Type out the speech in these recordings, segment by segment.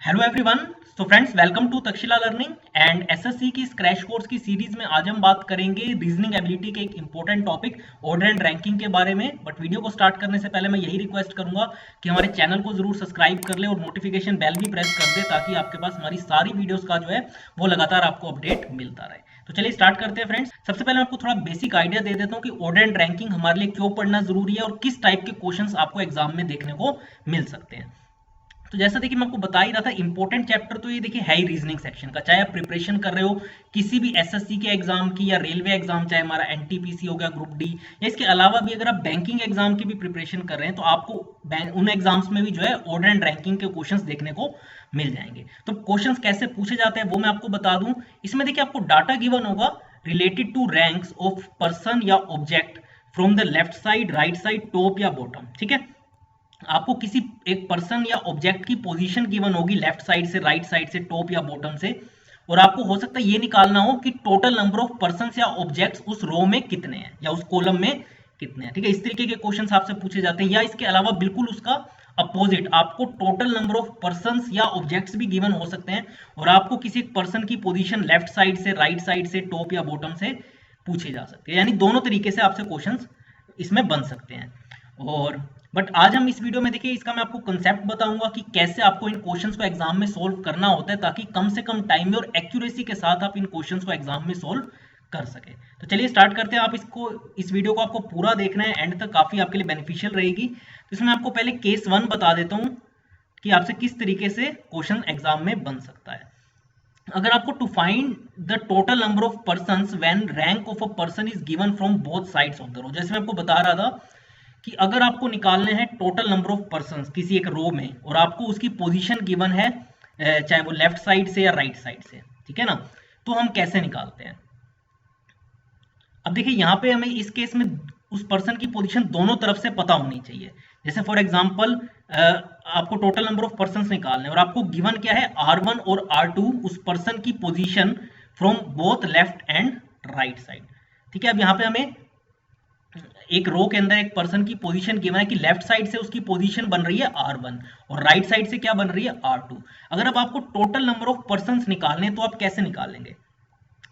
Hello everyone. So friends, welcome to Takshashila learning and SSC की इस crash course की series में आज हम बात करेंगे रीजनिंग एबिलिटी के एक important topic order and ranking के बारे में। बट वीडियो को स्टार्ट करने से पहले मैं यही रिक्वेस्ट करूंगा कि हमारे चैनल को जरूर सब्सक्राइब कर ले और नोटिफिकेशन बेल भी प्रेस कर दे ताकि आपके पास हमारी सारी वीडियोस का जो है वो लगातार आपको अपडेट मिलता रहे। तो चलिए स्टार्ट करते हैं फ्रेंड्स। सबसे पहले मैं आपको थोड़ा बेसिक आइडिया दे देता हूँ कि ऑर्डर एंड रैंकिंग हमारे लिए क्यों पढ़ना जरूरी है और किस टाइप के क्वेश्चंस आपको एग्जाम में देखने को मिल सकते हैं। तो जैसा देखिए मैं आपको बता ही रहा था, इंपॉर्टेंट चैप्टर तो ये देखिए है ही रीजनिंग सेक्शन का। चाहे आप प्रिपरेशन कर रहे हो किसी भी एसएससी के एग्जाम की या रेलवे एग्जाम, चाहे हमारा एनटीपीसी हो गया, ग्रुप डी, या इसके अलावा भी अगर आप बैंकिंग एग्जाम की भी प्रिपरेशन कर रहे हैं तो आपको उन एग्जाम्स में भी जो है ऑर्डर एंड रैंकिंग के क्वेश्चंस देखने को मिल जाएंगे। तो क्वेश्चंस कैसे पूछे जाते हैं वो मैं आपको बता दूं। इसमें देखिए आपको डाटा गिवन होगा related to ranks of person या object from the left side, right side, top या बॉटम। ठीक है, आपको किसी एक पर्सन या ऑब्जेक्ट की पोजीशन गिवन होगी लेफ्ट साइड से, राइट साइड से, टॉप या बॉटम से, और आपको हो सकता है ये निकालना हो कि टोटल नंबर ऑफ पर्सन या ऑब्जेक्ट्स उस रो में कितने हैं या उस कॉलम में कितने हैं। ठीक है, इस तरीके के क्वेश्चंस आपसे पूछे जाते हैं। या इसके अलावा बिल्कुल उसका अपोजिट, आपको टोटल नंबर ऑफ पर्सन या ऑब्जेक्ट्स भी गिवन हो सकते हैं और आपको किसी एक पर्सन की पोजीशन लेफ्ट साइड से, राइट साइड से, टॉप या बॉटम से पूछे जा सकते हैं। यानी दोनों तरीके से आपसे क्वेश्चंस इसमें बन सकते हैं। और बट आज हम इस वीडियो में देखिए इसका मैं आपको कंसेप्ट बताऊंगा कि कैसे आपको इन क्वेश्चंस को एग्जाम में सोल्व करना होता है ताकि कम से कम टाइम में और एक्यूरेसी के साथ आप इन क्वेश्चंस को एग्जाम में सोल्व कर सके। तो चलिए स्टार्ट करते हैं। आप इस वीडियो को आपको पूरा देखना है, एंड तक काफी आपके लिए बेनिफिशियल रहेगी। तो इसमें आपको पहले केस 1 बता देता हूं कि आपसे किस तरीके से क्वेश्चन एग्जाम में बन सकता है। अगर आपको to find the total number of persons when rank of a person is given from both sides of the row, जैसे मैं आपको बता रहा था कि अगर आपको निकालने हैं टोटल नंबर ऑफ पर्संस किसी एक रो में और आपको उसकी पोजीशन गिवन है चाहे वो लेफ्ट साइड से या राइट साइड से, ठीक है ना, तो हम कैसे निकालते हैं। अब देखिए यहाँ पे हमें इस केस में उस पर्सन की पोजीशन दोनों तरफ से पता होनी चाहिए। जैसे फॉर एग्जांपल आपको टोटल नंबर ऑफ पर्संस निकालने और आपको गिवन क्या है, R1 और R2, उस पर्सन की position from both left and right side. ठीक है, अब यहाँ पे हमें एक रो के अंदर एक पर्सन की पोजीशन गिवन है कि लेफ्ट साइड से उसकी पोजीशन बन रही है R1 और राइट साइड से क्या बन रही है R2। अगर अब आपको टोटल नंबर ऑफ पर्संस निकालने तो आप कैसे निकालेंगे।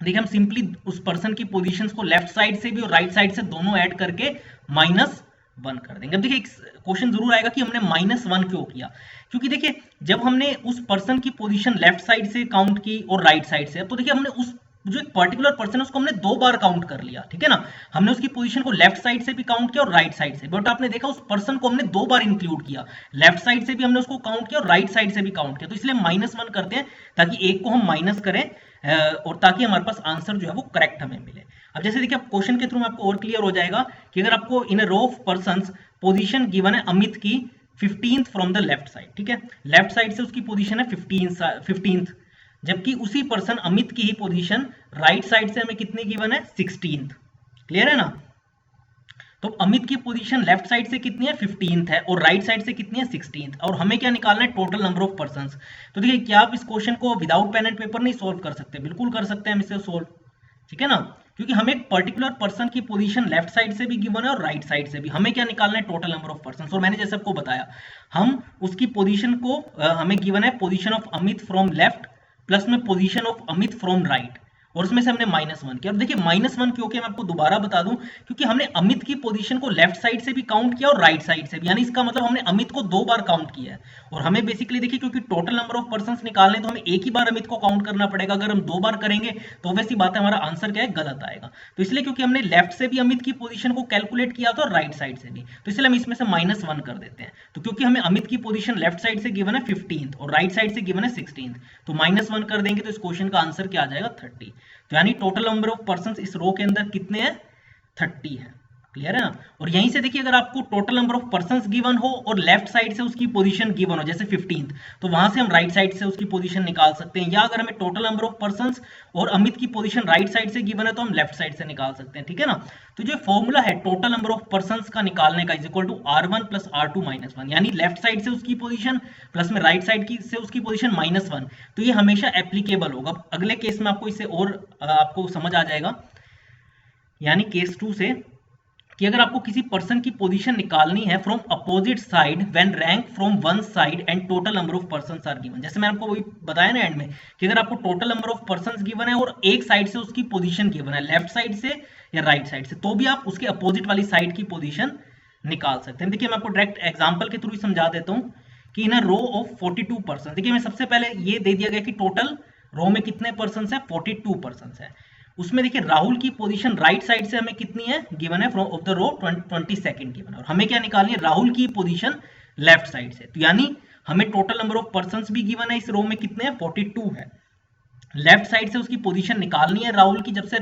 देखिए हम सिंपली उस पर्सन की पोजीशंस को लेफ्ट साइड से भी और राइट साइड से दोनों ऐड करके -1 कर देंगे। अब देखिए क्वेश्चन जरूर आएगा कि हमने -1 क्यों किया, क्योंकि देखिए जब हमने उस पर्सन की पोजीशन लेफ्ट साइड से काउंट की और राइट साइड से, तो देखिए हमने उस जो एक पर्टिकुलर पर्सन है उसको हमने 2 बार काउंट कर लिया। ठीक है ना, हमने उसकी पोजीशन को लेफ्ट साइड से भी काउंट किया और राइट साइड से, बट आपने देखा उस पर्सन को हमने 2 बार इंक्लूड किया, लेफ्ट साइड से भी हमने उसको काउंट किया और राइट साइड से भी काउंट किया। तो इसलिए -1 करते हैं ताकि एक को हम माइनस करें और ताकि हमारे पास आंसर जो है वो करेक्ट हमें मिले। अब जैसे देखिए क्वेश्चन के थ्रू में आपको और क्लियर हो जाएगा कि अगर आपको in a row of persons position given है अमित की 15th from the left side, ठीक है, लेफ्ट साइड से उसकी पोजीशन है 15th, जबकि उसी पर्सन अमित की ही पोजीशन राइट साइड से हमें कितनी गिवन है, 16th। क्लियर है ना, तो अमित की पोजीशन लेफ्ट साइड से कितनी है, 15th है, और राइट साइड से कितनी है, 16th, और हमें क्या निकालना है, टोटल नंबर ऑफ पर्संस। तो देखिए क्या आप इस क्वेश्चन को विदाउट पेन एंड पेपर नहीं सोल्व कर सकते, बिल्कुल कर सकते हैं हम इसे सोल्व। ठीक है ना, क्योंकि हमें एक पर्टिकुलर पर्सन की पोजीशन लेफ्ट साइड से भी गिवन है और राइट साइड से भी, हमें क्या निकालना है, टोटल नंबर ऑफ पर्सन। और मैंने जैसे आपको बताया हम उसकी पोजीशन को हमें गिवन है position of Amit from left plus में position of Amit from right, और उसमें से हमने -1 किया। अब देखिए -1 क्यों किया मैं आपको दोबारा बता दूं, क्योंकि हमने अमित की पोजीशन को लेफ्ट साइड से भी काउंट किया और राइट साइड से भी, यानी इसका मतलब हमने अमित को 2 बार काउंट किया है। और हमें बेसिकली देखिए क्योंकि टोटल नंबर ऑफ पर्संस निकालने तो हमें एक ही बार अमित को काउंट करना पड़ेगा। अगर हम 2 बार करेंगे तो वैसी बात है हमारा आंसर क्या है, गलत आएगा। तो इसलिए क्योंकि हमने लेफ्ट से भी अमित की पोजीशन को कैलकुलेट किया था और राइट साइड से भी, तो इसलिए हम इसमें से -1 कर देते हैं। तो क्योंकि हमें अमित की पोजीशन लेफ्ट साइड से गिवन है 15th और राइट साइड से गिवन है 16th, तो -1 कर देंगे तो इस क्वेश्चन का आंसर क्या आ जाएगा, 30। तो यानी टोटल नंबर ऑफ पर्संस इस रो के अंदर कितने हैं, 30 है। क्लियर है ना, और यहीं से देखिए अगर आपको total number of persons given हो और लेफ्ट साइड से उसकी पोजीशन गिवन हो जैसे 15th, तो वहां से हम राइट साइड से उसकी पोजीशन निकाल सकते हैं, या अगर हमें टोटल नंबर ऑफ पर्संस और अमित की पोजीशन राइट साइड से गिवन है तो हम लेफ्ट साइड से निकाल सकते हैं। ठीक है ना, तो जो फॉर्मूला है टोटल नंबर ऑफ पर्संस का निकालने का is equal to R1 plus R2 -1, यानी लेफ्ट साइड से उसकी पोजीशन प्लस में राइट साइड की से उसकी पोजीशन -1, तो ये हमेशा एप्लीकेबल होगा। अगले केस में आपको इसे और आपको समझ आ जाएगा, यानी केस 2 से कि अगर आपको किसी पर्सन की पोजीशन निकालनी है from opposite side when rank from one side and total number of persons are given, जैसे मैंने आपको वही बताया ना एंड में कि अगर आपको total number of persons given है और एक साइड से उसकी पोजीशन गिवन है, लेफ्ट साइड से या राइट साइड से, तो भी आप उसके अपोजिट वाली साइड की पोजीशन निकाल सकते हैं। देखिए मैं आपको डायरेक्ट एग्जांपल के थ्रू समझा देता हूं कि इन अ रो ऑफ 42 पर्सन, देखिए मैं सबसे पहले ये दे दिया गया कि टोटल रो में कितने पर्सन है, 42 पर्सन है। उसमें देखिए राहुल की पोजीशन राइट साइड से हमें कितनी है गिवन है from of the row 22 given है, और हमें क्या निकालनी है, राहुल की पोजीशन लेफ्ट साइड से। तो यानी हमें टोटल नंबर ऑफ पर्संस भी गिवन है इस रो में कितने हैं, 42 है। लेफ्ट साइड से उसकी पोजीशन निकालनी है राहुल की, जब से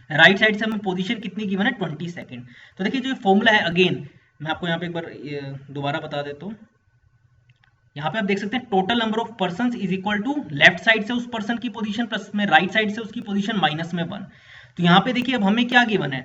राइट साइड से हमें पोजीशन कितनी गिवन है, 22। तो देखिए जो फॉर्मूला है, अगेन मैं आपको यहाँ पे एक बार दोबारा बता देता हूँ। यहाँ पे आप देख सकते हैं total number of persons is equal to left side से उस पर्सन की पोजीशन प्लस में राइट साइड से उसकी पोजीशन माइनस में 1। तो यहाँ पे देखिए अब हमें क्या गिवन है,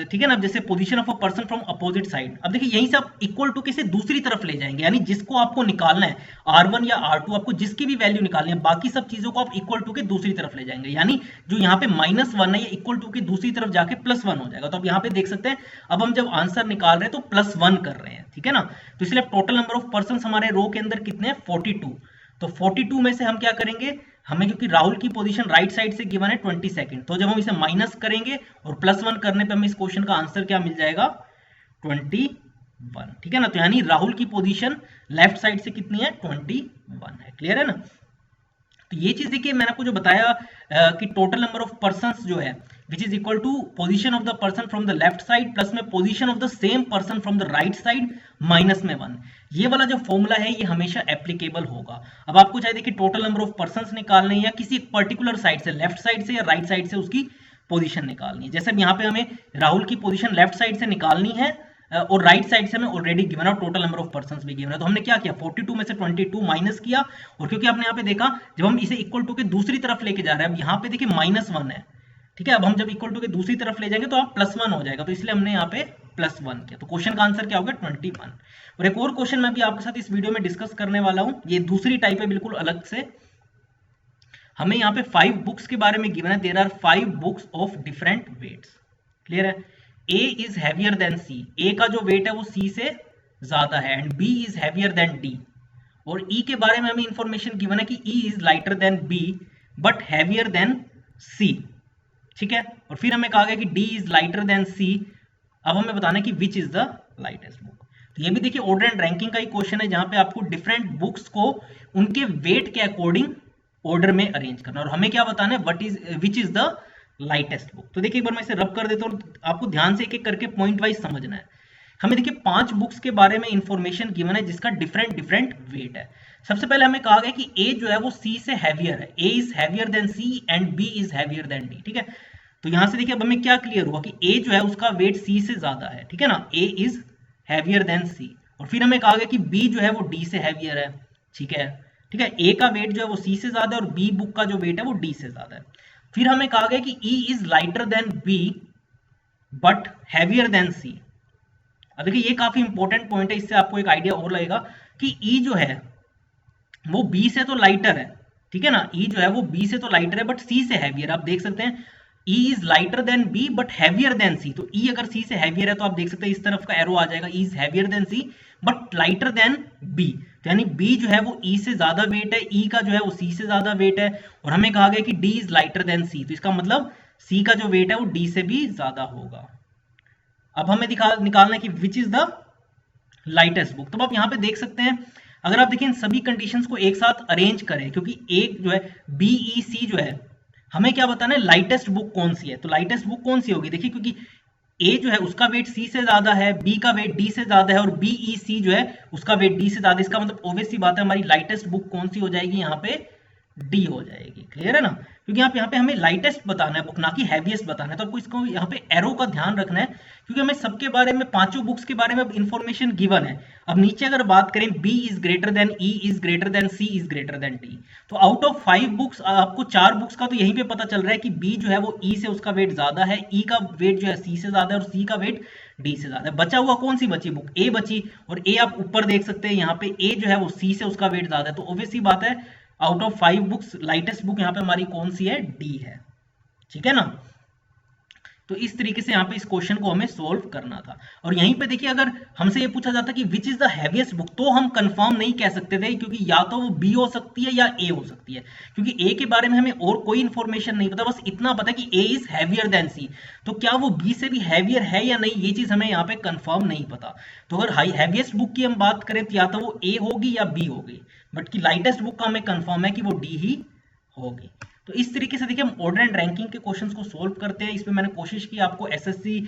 ठीक है ना, जैसे position of a person from opposite side. अब देखिए यहीं से आप इक्वल टू के से दूसरी तरफ ले जाएंगे, यानी जिसको आपको निकालना है R1 या R2, आपको जिसकी भी वैल्यू निकालनी है, बाकी सब चीजों को आप इक्वल टू के दूसरी तरफ ले जाएंगे, यानी जो यहाँ पे -1 है ये इक्वल टू के दूसरी तरफ जाके +1 हो जाएगा। तो आप यहाँ पे देख सकते हैं अब हम जब आंसर निकाल रहे हैं तो +1 कर रहे हैं, ठीक है ना। तो इसलिए टोटल नंबर ऑफ पर्सन हमारे रो के अंदर कितने हैं, 42। तो 42 में से हम क्या करेंगे, हमें क्योंकि राहुल की पोजीशन राइट साइड से गिवन है 22, तो जब हम इसे माइनस करेंगे और +1 करने पे हमें इस क्वेश्चन का आंसर क्या मिल जाएगा, 21, ठीक है ना। तो यानी राहुल की पोजीशन लेफ्ट साइड से कितनी है, 21 है। क्लियर है ना। तो ये चीज देखिए मैंने आपको जो बताया कि टोटल नंबर ऑफ पर्संस जो है which is equal to position of the person from the left side plus में position of the same person from the right side minus में 1, ये वाला जो फॉर्मूला है ये हमेशा एप्लीकेबल होगा। अब आपको चाहे देखिए टोटल नंबर ऑफ पर्संस निकालने या किसी पर्टिकुलर साइड से, लेफ्ट साइड से या राइट साइड से उसकी पोजीशन निकालनी है। जैसे यहाँ पे हमें राहुल की पोजीशन लेफ्ट साइड से निकालनी है और राइट साइड से हमें ऑलरेडी गिवन है, टोटल नंबर ऑफ पर्संस भी गिवन है। तो हमने क्या किया, 42 में से 22 माइनस किया, और क्योंकि आपने यहाँ पे देखा जब हम इसे इक्वल टू के दूसरी तरफ लेके जा रहे हैं, अब यहाँ पे देखिए -1 है, ठीक है। अब हम जब इक्वल टू के दूसरी तरफ ले जाएंगे तो आप +1 हो जाएगा, तो इसलिए हमने यहाँ पे +1 किया। तो क्वेश्चन का आंसर क्या होगा, 21। और एक और क्वेश्चन मैं भी आपके साथ इस वीडियो में डिस्कस करने वाला हूँ, ये दूसरी टाइप है बिल्कुल अलग से। हमें यहाँ पे 5 बुक्स के बारे में गिवन है, there are 5 books of different weights. Clear है। A is heavier than C, A का जो वेट है वो C से ज्यादा है, and B is heavier then D। और E के बारे में हमें इंफॉर्मेशन गिवन है कि E is lighter than B but heavier than C, ठीक है। और फिर हमें कहा गया कि D is lighter than C। अब हमें बताना है कि which is the lightest book. तो ये भी देखिए ऑर्डर एंड रैंकिंग का ही क्वेश्चन है, जहां पे आपको डिफरेंट बुक्स को उनके वेट के अकॉर्डिंग ऑर्डर में अरेंज करना, और हमें क्या बताना है, which is the lightest book. तो देखिए एक बार मैं इसे रब कर देता हूँ, आपको ध्यान से एक एक करके पॉइंट वाइज समझना है। हमें देखिए 5 बुक्स के बारे में इंफॉर्मेशन गिवन है जिसका डिफरेंट वेट है। सबसे पहले हमें कहा गया कि A जो है वो C से हैवियर है, A is heavier than C and B is heavier then D, ठीक है। तो यहां से देखिए अब हमें क्या क्लियर हुआ कि A जो है उसका वेट C से ज्यादा है, ठीक है ना, A is heavier than C। और फिर हमें कहा गया कि B जो है वो D से हैवियर है, ठीक है, ठीक है। A का वेट जो है वो C से ज्यादा है और B बुक का जो वेट है वो D से ज्यादा है। फिर हमें कहा गया कि E is lighter than B but heavier than C। अब देखिए ये काफी इंपॉर्टेंट पॉइंट है, इससे आपको एक आइडिया और लगेगा कि E जो है वो B से तो लाइटर है, ठीक है ना, E जो है वो B से तो लाइटर है बट C से हैवियर। आप देख सकते हैं E is lighter than B but heavier than C। तो E अगर C से हैवियर है तो आप देख सकते हैं इस तरफ का एरो आ जाएगा, E is heavier than C but lighter than B। तो यानी B जो है वो E से ज्यादा वेट है, E का जो है वो C से ज्यादा वेट है, और हमें कहा गया कि D is lighter than C। तो इसका मतलब C का जो वेट है वो D से भी ज्यादा होगा। अब हमें निकालना है कि which is the lightest book. तो आप यहाँ पे देख सकते हैं, अगर आप देखिए इन सभी कंडीशंस को एक साथ अरेंज करें, क्योंकि एक जो है BEC जो है, हमें क्या बताना है लाइटेस्ट बुक कौन सी है। तो लाइटेस्ट बुक कौन सी होगी, देखिए क्योंकि A जो है उसका वेट C से ज्यादा है, B का वेट D से ज्यादा है, और BEC जो है उसका वेट D से ज्यादा। इसका मतलब ऑब्वियस सी बात है हमारी लाइटेस्ट बुक कौन सी हो जाएगी, यहाँ पे D हो जाएगी। क्लियर है ना, क्योंकि यहाँ पे हमें लाइटेस्ट बताना है बुक, ना कि हैवीएस्ट बताना है। तो आपको इसको यहाँ पे एरो का ध्यान रखना है, क्योंकि हमें सबके बारे में, पांचों बुक्स के बारे में इंफॉर्मेशन गिवन है। अब नीचे अगर बात करें, B is greater than E is greater than C is greater than D। तो आउट ऑफ 5 बुक्स आपको 4 बुक्स का तो यहीं पे पता चल रहा है कि B जो है वो E से उसका वेट ज्यादा है, E का वेट जो है C से ज्यादा है, और C का वेट D से ज्यादा है। बचा हुआ कौन सी बची बुक, A बची, और A आप ऊपर देख सकते हैं यहाँ पे A जो है वो C से उसका वेट ज्यादा है। तो ऑब्वियस सी बात है out of 5 books lightest book यहाँ पे हमारी कौन सी है, D है, ठीक है ना। तो इस तरीके से यहाँ पे इस क्वेश्चन को हमें सोल्व करना था। और यहीं पे देखिए अगर हमसे ये पूछा जाता कि which is the heaviest book, तो हम कंफर्म नहीं कह सकते थे, क्योंकि या तो वो बी हो सकती है या ए हो सकती है, क्योंकि ए के बारे में हमें और कोई इंफॉर्मेशन नहीं पता, बस इतना पता कि ए इज हैवियर देन सी। तो क्या वो बी से भी हैवियर है या नहीं, ये चीज हमें यहाँ पे कंफर्म नहीं पता। तो अगर हैवीएस्ट बुक की हम बात करें तो या तो वो ए होगी या बी होगी, बट की लाइटेस्ट बुक का हमें कंफर्म है कि वो डी ही होगी। तो इस तरीके से देखिए हम ऑर्डर एंड रैंकिंग के क्वेश्चंस को सोल्व करते हैं। इसमें मैंने कोशिश की आपको एसएससी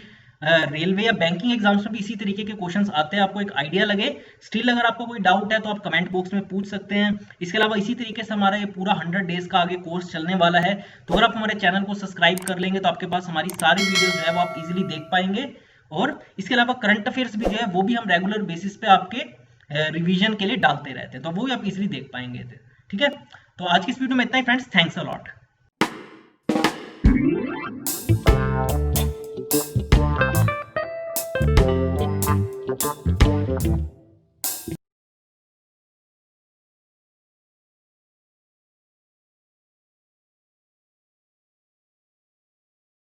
रेलवे या बैंकिंग एग्जाम्स में भी इसी तरीके के क्वेश्चंस आते हैं, आपको एक आइडिया लगे। स्टिल अगर आपको कोई डाउट है तो आप कमेंट बॉक्स में पूछ सकते हैं। इसके अलावा इसी तरीके से हमारा ये पूरा 100 डेज का आगे कोर्स चलने वाला है। तो अगर आप हमारे चैनल को सब्सक्राइब कर लेंगे तो आपके पास हमारी सारी वीडियोस जो है वो आप इजीली देख पाएंगे। और इसके अलावा करंट अफेयर्स भी जो है वो भी हम रेगुलर बेसिस पे आपके रिवीजन के लिए डालते रहते हैं, तो वो भी आप इजीली देख पाएंगे। ठीक है, तो आज की इस वीडियो में इतना ही फ्रेंड्स, थैंक्स अ लॉट।